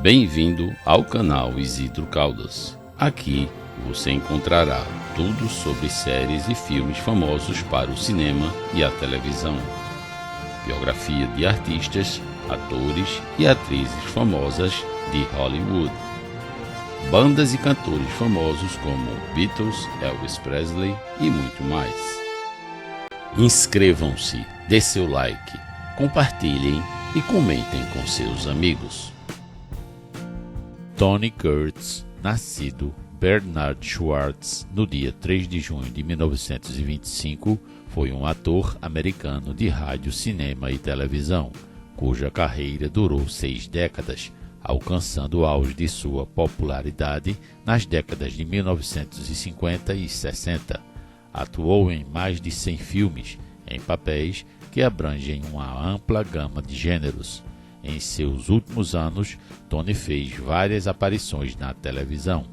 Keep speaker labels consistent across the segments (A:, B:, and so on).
A: Bem-vindo ao canal Isidro Caldas. Aqui você encontrará tudo sobre séries e filmes famosos para o cinema e a televisão. Biografia de artistas, atores e atrizes famosas de Hollywood. Bandas e cantores famosos como Beatles, Elvis Presley e muito mais. Inscrevam-se, dê seu like, compartilhem e comentem com seus amigos. Tony Curtis, nascido Bernard Schwartz no dia 3 de junho de 1925, foi um ator americano de rádio, cinema e televisão, cuja carreira durou 6 décadas, alcançando o auge de sua popularidade nas décadas de 1950 e 60. Atuou em mais de 100 filmes, em papéis que abrangem uma ampla gama de gêneros. Em seus últimos anos, Tony fez várias aparições na televisão.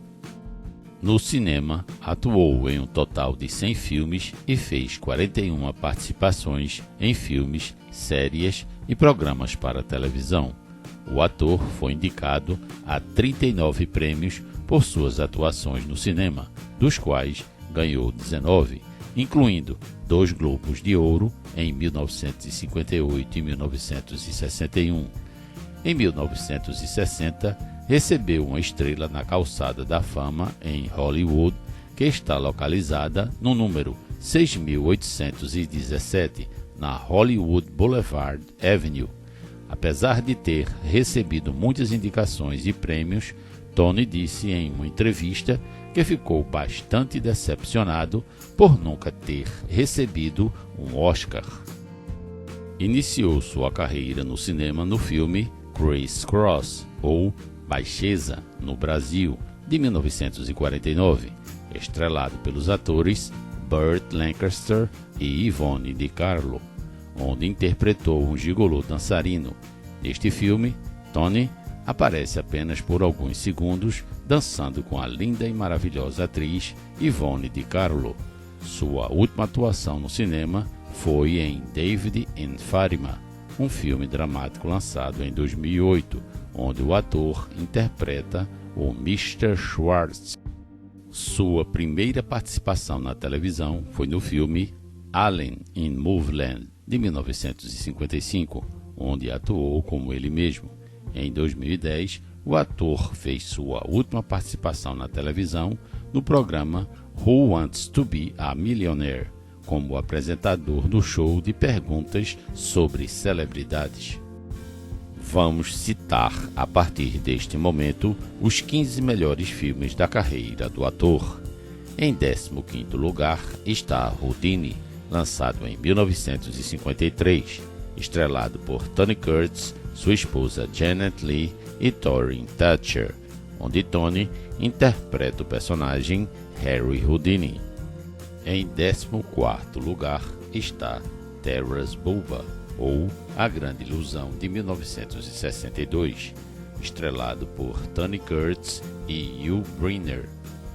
A: No cinema, atuou em um total de 100 filmes e fez 41 participações em filmes, séries e programas para televisão. O ator foi indicado a 39 prêmios por suas atuações no cinema, dos quais ganhou 19, incluindo 2 Globos de Ouro em 1958 e 1961. Em 1960, recebeu uma estrela na Calçada da Fama em Hollywood, que está localizada no número 6.817, na Hollywood Boulevard Avenue. Apesar de ter recebido muitas indicações e prêmios, Tony disse em uma entrevista que ficou bastante decepcionado por nunca ter recebido um Oscar. Iniciou sua carreira no cinema no filme Criss Cross, ou Baixeza, no Brasil, de 1949, estrelado pelos atores Burt Lancaster e Yvonne de Carlo, onde interpretou um gigolô dançarino. Neste filme, Tony aparece apenas por alguns segundos dançando com a linda e maravilhosa atriz Yvonne de Carlo. Sua última atuação no cinema foi em David and Fatima, um filme dramático lançado em 2008, onde o ator interpreta o Mr. Schwartz. Sua primeira participação na televisão foi no filme Allen in Moveland, de 1955, onde atuou como ele mesmo. Em 2010, o ator fez sua última participação na televisão no programa Who Wants to Be a Millionaire, como apresentador do show de perguntas sobre celebridades. Vamos citar, a partir deste momento, os 15 melhores filmes da carreira do ator. Em 15º lugar está Houdini, lançado em 1953, estrelado por Tony Curtis, sua esposa Janet Leigh e Torin Thatcher, onde Tony interpreta o personagem Harry Houdini. Em 14º lugar está Terra's Bulba, ou A Grande Ilusão, de 1962, estrelado por Tony Curtis e Yul Brynner.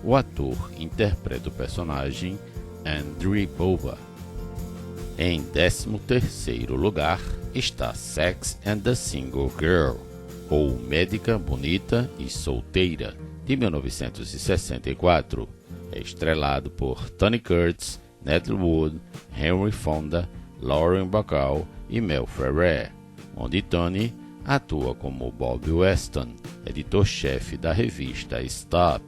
A: O ator interpreta o personagem Andrew Bulba. Em 13º lugar está Sex and the Single Girl, ou Médica, Bonita e Solteira, de 1964, estrelado por Tony Curtis, Natalie Wood, Henry Fonda, Lauren Bacall e Mel Ferrer, onde Tony atua como Bob Weston, editor-chefe da revista Stop.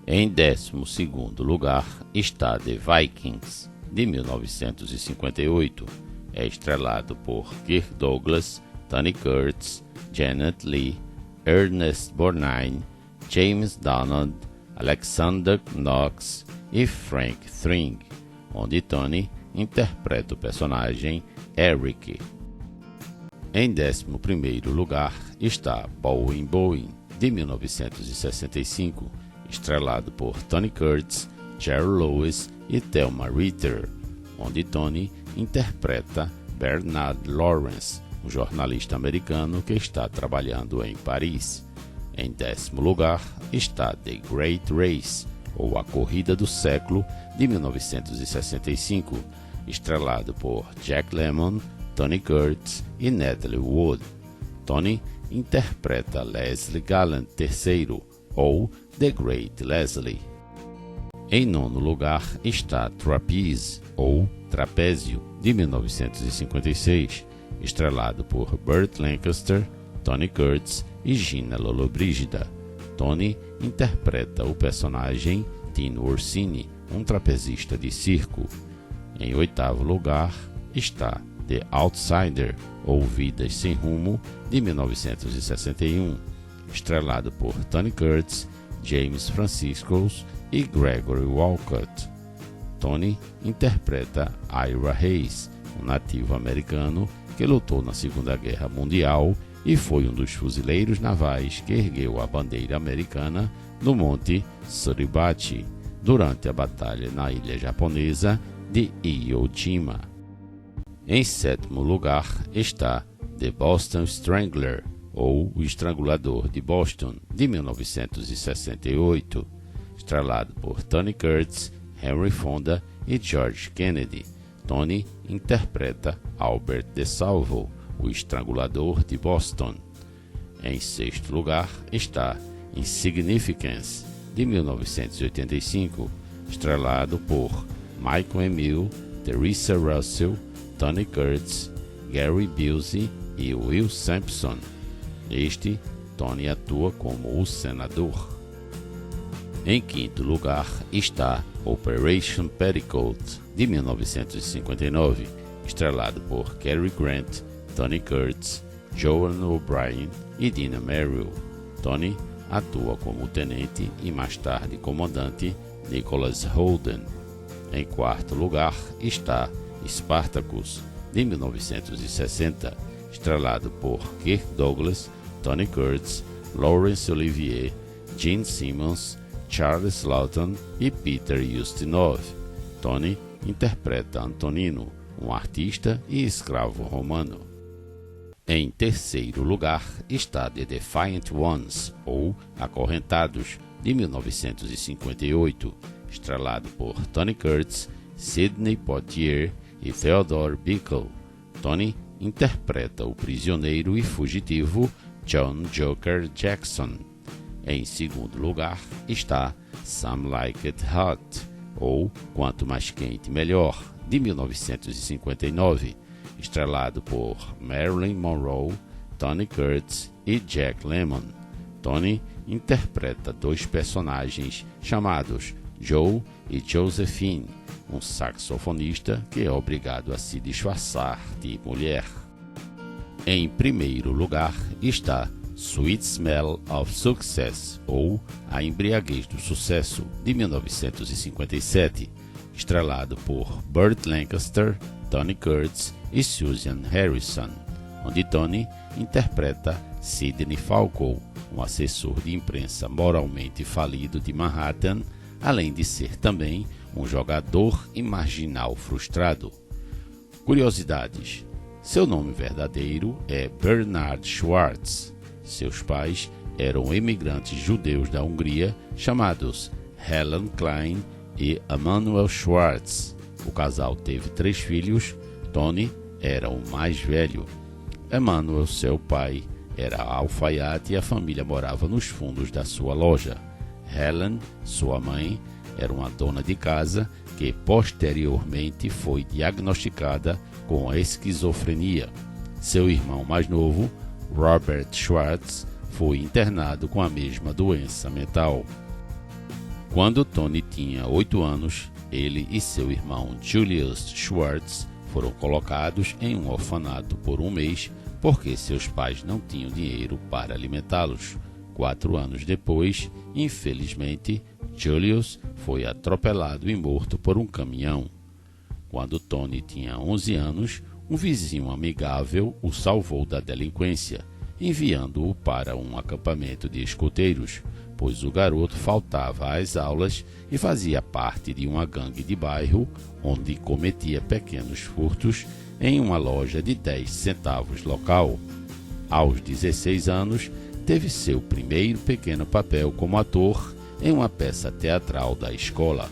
A: Em 12º lugar está The Vikings, de 1958, estrelado por Kirk Douglas, Tony Curtis, Janet Leigh, Ernest Borgnine, James Donald, Alexander Knox e Frank Thring, onde Tony interpreta o personagem Eric. Em 11º lugar está Boing Boing, de 1965, estrelado por Tony Curtis, Jerry Lewis e Thelma Ritter, onde Tony interpreta Bernard Lawrence, um jornalista americano que está trabalhando em Paris. Em 10º lugar está The Great Race, ou A Corrida do Século, de 1965, estrelado por Jack Lemmon, Tony Curtis e Natalie Wood. Tony interpreta Leslie Gallant III, ou The Great Leslie. Em nono lugar está Trapeze, ou Trapézio, de 1956, estrelado por Burt Lancaster, Tony Curtis e Gina Lollobrigida. Tony interpreta o personagem Tino Orsini, um trapezista de circo. Em oitavo lugar está The Outsider, ou Vidas Sem Rumo, de 1961, estrelado por Tony Curtis, James Franciscus e Gregory Walcott. Tony interpreta Ira Hayes, um nativo americano que lutou na Segunda Guerra Mundial e foi um dos fuzileiros navais que ergueu a bandeira americana no Monte Suribachi durante a batalha na ilha japonesa de Iwo Jima. Em sétimo lugar está The Boston Strangler, ou O Estrangulador de Boston, de 1968, estrelado por Tony Curtis, Henry Fonda e George Kennedy. Tony interpreta Albert DeSalvo, o Estrangulador de Boston. Em sexto lugar está Insignificance, de 1985, estrelado por Michael Emil, Teresa Russell, Tony Curtis, Gary Busey e Will Sampson. Neste, Tony atua como o senador. Em quinto lugar está Operation Petticoat, de 1959, estrelado por Cary Grant, Tony Curtis, Joan O'Brien e Dina Merrill. Tony atua como o tenente e mais tarde comandante Nicholas Holden. Em quarto lugar está Spartacus, de 1960, estrelado por Kirk Douglas, Tony Curtis, Laurence Olivier, Gene Simmons, Charles Lawton e Peter Ustinov. Tony interpreta Antonino, um artista e escravo romano. Em terceiro lugar está The Defiant Ones, ou Acorrentados, de 1958, estrelado por Tony Curtis, Sidney Poitier e Theodore Bickle. Tony interpreta o prisioneiro e fugitivo John Joker Jackson. Em segundo lugar está Some Like It Hot, ou Quanto Mais Quente Melhor, de 1959, estrelado por Marilyn Monroe, Tony Curtis e Jack Lemmon. Tony interpreta dois personagens chamados Joe e Josephine, um saxofonista que é obrigado a se disfarçar de mulher. Em primeiro lugar está Sweet Smell of Success, ou A Embriaguez do Sucesso, de 1957, estrelado por Burt Lancaster, Tony Curtis e Susan Harrison, onde Tony interpreta Sidney Falco, um assessor de imprensa moralmente falido de Manhattan, além de ser também um jogador e marginal frustrado. Curiosidades: seu nome verdadeiro é Bernard Schwartz. Seus pais eram imigrantes judeus da Hungria chamados Helen Klein e Emanuel Schwartz. O casal teve 3 filhos. Tony era o mais velho. Emanuel, seu pai, era alfaiate e a família morava nos fundos da sua loja. Helen, sua mãe, era uma dona de casa que posteriormente foi diagnosticada com esquizofrenia. Seu irmão mais novo, Robert Schwartz, foi internado com a mesma doença mental. Quando Tony tinha 8 anos, ele e seu irmão Julius Schwartz foram colocados em um orfanato por um mês porque seus pais não tinham dinheiro para alimentá-los. 4 anos depois, infelizmente, Julius foi atropelado e morto por um caminhão. Quando Tony tinha 11 anos, um vizinho amigável o salvou da delinquência, enviando-o para um acampamento de escoteiros, pois o garoto faltava às aulas e fazia parte de uma gangue de bairro onde cometia pequenos furtos em uma loja de 10 centavos local. Aos 16 anos, teve seu primeiro pequeno papel como ator em uma peça teatral da escola.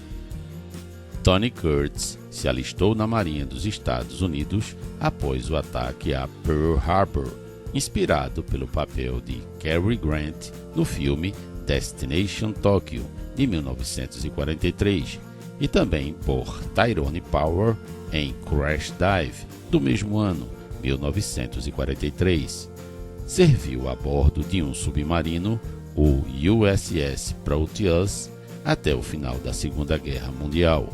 A: Tony Curtis se alistou na Marinha dos Estados Unidos após o ataque a Pearl Harbor, inspirado pelo papel de Cary Grant no filme Destination Tokyo, de 1943, e também por Tyrone Power em Crash Dive, do mesmo ano, 1943. Serviu a bordo de um submarino, o USS Proteus, até o final da Segunda Guerra Mundial.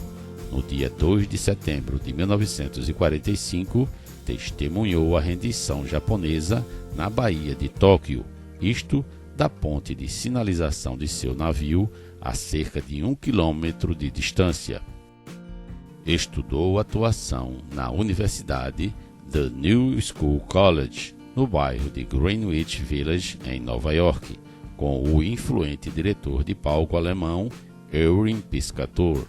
A: No dia 2 de setembro de 1945, testemunhou a rendição japonesa na Baía de Tóquio, isto da ponte de sinalização de seu navio a cerca de 1 quilômetro de distância. Estudou atuação na Universidade The New School College, no bairro de Greenwich Village, em Nova York, com o influente diretor de palco alemão Erwin Piscator.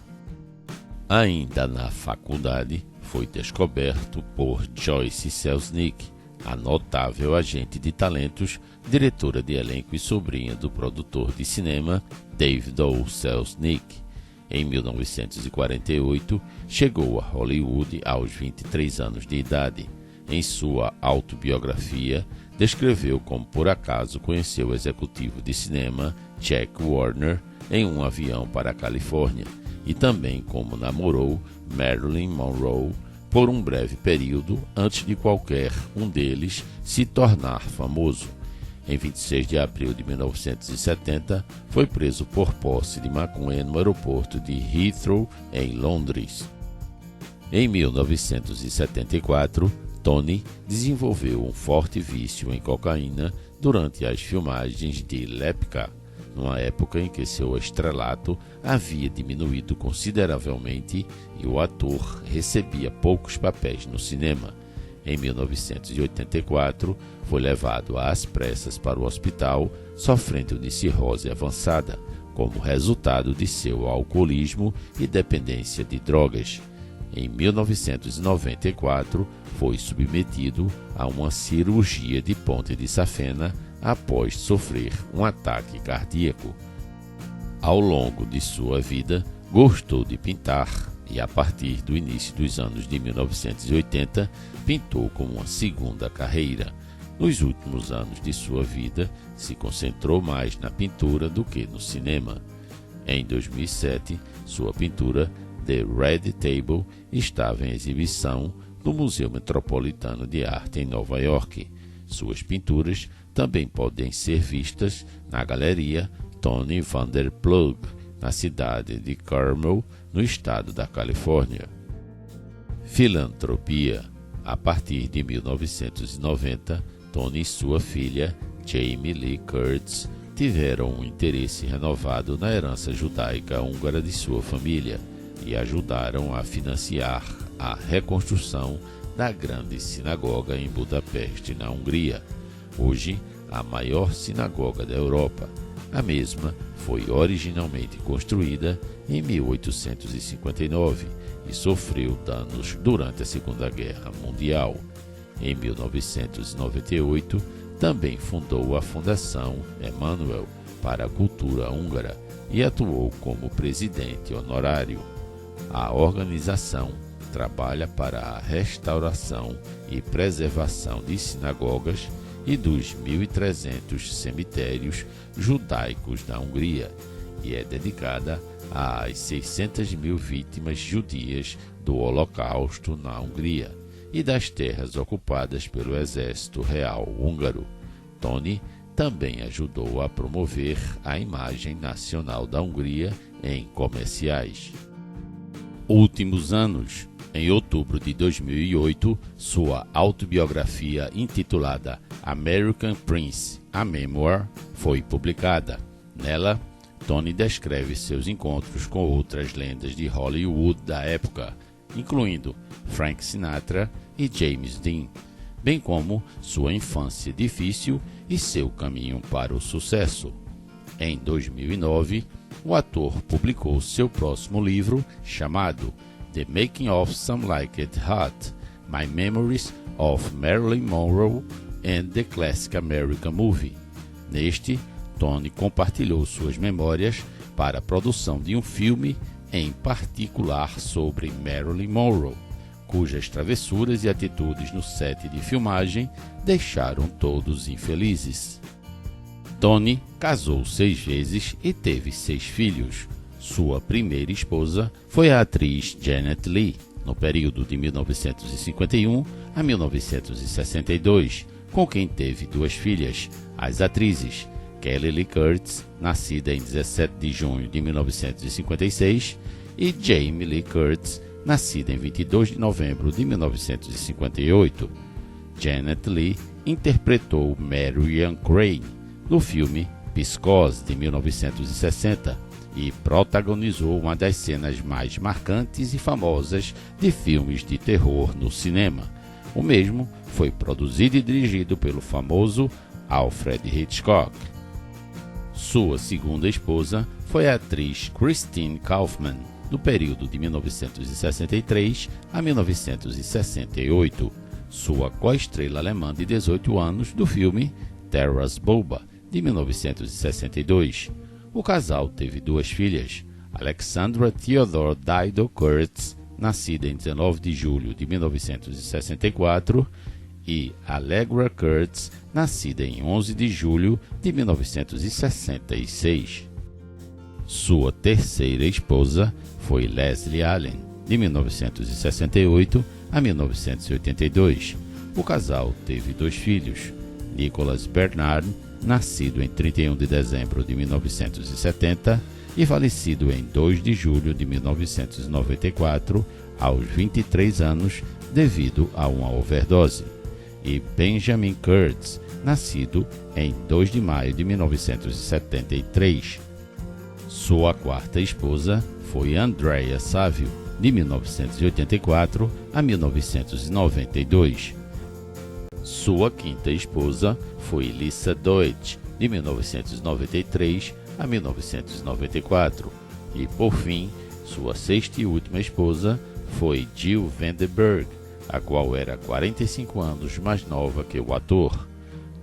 A: Ainda na faculdade, foi descoberto por Joyce Selznick, a notável agente de talentos, diretora de elenco e sobrinha do produtor de cinema David O. Selznick. Em 1948, chegou a Hollywood aos 23 anos de idade. Em sua autobiografia, descreveu como por acaso conheceu o executivo de cinema Jack Warner em um avião para a Califórnia, e também como namorou Marilyn Monroe por um breve período antes de qualquer um deles se tornar famoso. Em 26 de abril de 1970, foi preso por posse de maconha no aeroporto de Heathrow, em Londres. Em 1974, Tony desenvolveu um forte vício em cocaína durante as filmagens de Lepka, numa época em que seu estrelato havia diminuído consideravelmente e o ator recebia poucos papéis no cinema. Em 1984, foi levado às pressas para o hospital, sofrendo de cirrose avançada, como resultado de seu alcoolismo e dependência de drogas. Em 1994, foi submetido a uma cirurgia de ponte de safena após sofrer um ataque cardíaco. Ao longo de sua vida, gostou de pintar e, a partir do início dos anos de 1980, pintou como uma segunda carreira. Nos últimos anos de sua vida, se concentrou mais na pintura do que no cinema. Em 2007, sua pintura The Red Table estava em exibição no Museu Metropolitano de Arte em Nova York. Suas pinturas também podem ser vistas na Galeria Tony van der Plug, na cidade de Carmel, no estado da Califórnia. Filantropia. A partir de 1990, Tony e sua filha, Jamie Lee Curtis, tiveram um interesse renovado na herança judaica húngara de sua família e ajudaram a financiar a reconstrução da grande sinagoga em Budapeste, na Hungria, hoje a maior sinagoga da Europa. A mesma foi originalmente construída em 1859 e sofreu danos durante a Segunda Guerra Mundial. Em 1998, também fundou a Fundação Emanuel para a Cultura Húngara e atuou como presidente honorário. A organização trabalha para a restauração e preservação de sinagogas e dos 1.300 cemitérios judaicos da Hungria e é dedicada às 600.000 vítimas judias do Holocausto na Hungria e das terras ocupadas pelo Exército Real Húngaro. Tony também ajudou a promover a imagem nacional da Hungria em comerciais. Últimos anos. Em outubro de 2008, sua autobiografia intitulada American Prince, a Memoir, foi publicada. Nela, Tony descreve seus encontros com outras lendas de Hollywood da época, incluindo Frank Sinatra e James Dean, bem como sua infância difícil e seu caminho para o sucesso. Em 2009, o ator publicou seu próximo livro, chamado The Making of Some Like It Hot, My Memories of Marilyn Monroe and the Classic American Movie. Neste, Tony compartilhou suas memórias para a produção de um filme, em particular sobre Marilyn Monroe, cujas travessuras e atitudes no set de filmagem deixaram todos infelizes. Tony casou 6 vezes e teve 6 filhos. Sua primeira esposa foi a atriz Janet Leigh, no período de 1951 a 1962, com quem teve 2 filhas, as atrizes Kelly Lee Curtis, nascida em 17 de junho de 1956, e Jamie Lee Curtis, nascida em 22 de novembro de 1958. Janet Leigh interpretou Marian Crane no filme Psicose, de 1960, e protagonizou uma das cenas mais marcantes e famosas de filmes de terror no cinema. O mesmo foi produzido e dirigido pelo famoso Alfred Hitchcock. Sua segunda esposa foi a atriz Christine Kaufman, no período de 1963 a 1968, sua co-estrela alemã de 18 anos do filme Terras Boba, de 1962. O casal teve 2 filhas, Alexandra Theodore Dido Kurtz, nascida em 19 de julho de 1964, e Allegra Kurtz, nascida em 11 de julho de 1966. Sua terceira esposa foi Leslie Allen, de 1968 a 1982. O casal teve 2 filhos, Nicholas Bernard, nascido em 31 de dezembro de 1970 e falecido em 2 de julho de 1994, aos 23 anos, devido a uma overdose, e Benjamin Kurtz, nascido em 2 de maio de 1973. Sua quarta esposa foi Andrea Saville, de 1984 a 1992. Sua quinta esposa foi Lisa Deutsch, de 1993 a 1994. E, por fim, sua sexta e última esposa foi Jill Vandenberg, a qual era 45 anos mais nova que o ator.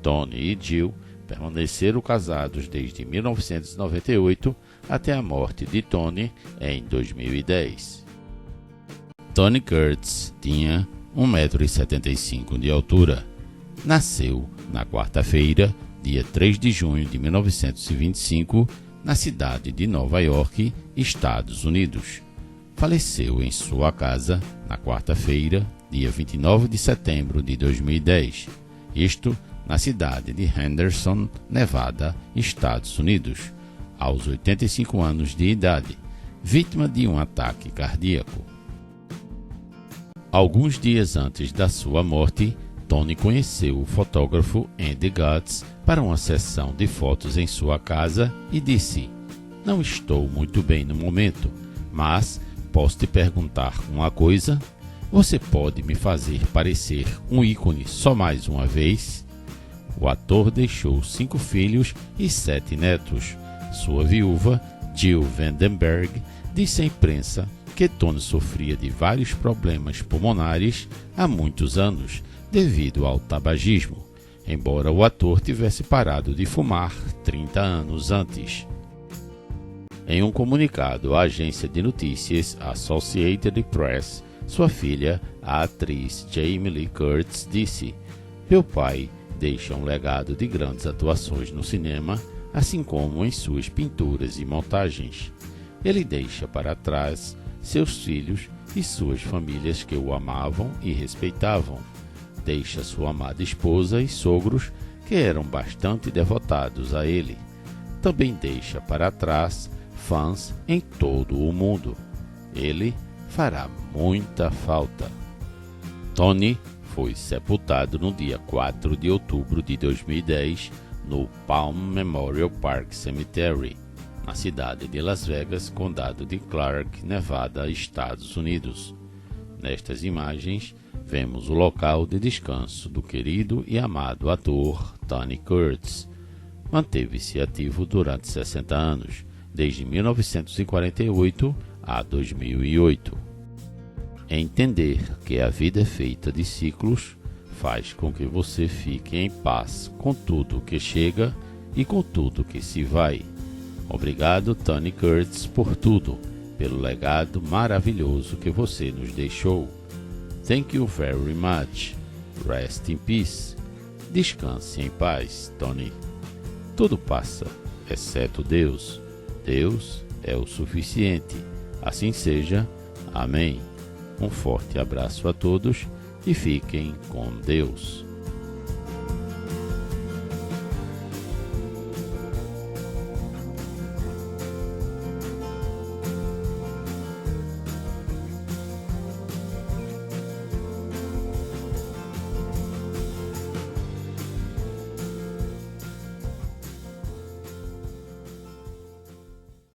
A: Tony e Jill permaneceram casados desde 1998 até a morte de Tony em 2010. Tony Kurtz tinha 1,75 m de altura. Nasceu na quarta-feira, dia 3 de junho de 1925, na cidade de Nova York, Estados Unidos. Faleceu em sua casa na quarta-feira, dia 29 de setembro de 2010, isto na cidade de Henderson, Nevada, Estados Unidos, aos 85 anos de idade, vítima de um ataque cardíaco. Alguns dias antes da sua morte, Tony conheceu o fotógrafo Andy Gatz para uma sessão de fotos em sua casa e disse: "Não estou muito bem no momento, mas posso te perguntar uma coisa? Você pode me fazer parecer um ícone só mais uma vez?" O ator deixou 5 filhos e 7 netos. Sua viúva, Jill Vandenberg, disse à imprensa que Tony sofria de vários problemas pulmonares há muitos anos, devido ao tabagismo, embora o ator tivesse parado de fumar 30 anos antes. Em um comunicado à agência de notícias Associated Press, sua filha, a atriz Jamie Lee Curtis, disse: "Meu pai deixa um legado de grandes atuações no cinema, assim como em suas pinturas e montagens. Ele deixa para trás seus filhos e suas famílias que o amavam e respeitavam. Deixa sua amada esposa e sogros que eram bastante devotados a ele. Também deixa para trás fãs em todo o mundo. Ele fará muita falta." Tony foi sepultado no dia 4 de outubro de 2010 no Palm Memorial Park Cemetery, na cidade de Las Vegas, condado de Clark, Nevada, Estados Unidos. Nestas imagens, vemos o local de descanso do querido e amado ator Tony Kurtz. Manteve-se ativo durante 60 anos, desde 1948 a 2008. Entender que a vida é feita de ciclos faz com que você fique em paz com tudo que chega e com tudo que se vai. Obrigado, Tony Kurtz, por tudo, pelo legado maravilhoso que você nos deixou. Thank you very much. Rest in peace. Descanse em paz, Tony. Tudo passa, exceto Deus. Deus é o suficiente. Assim seja. Amém. Um forte abraço a todos e fiquem com Deus.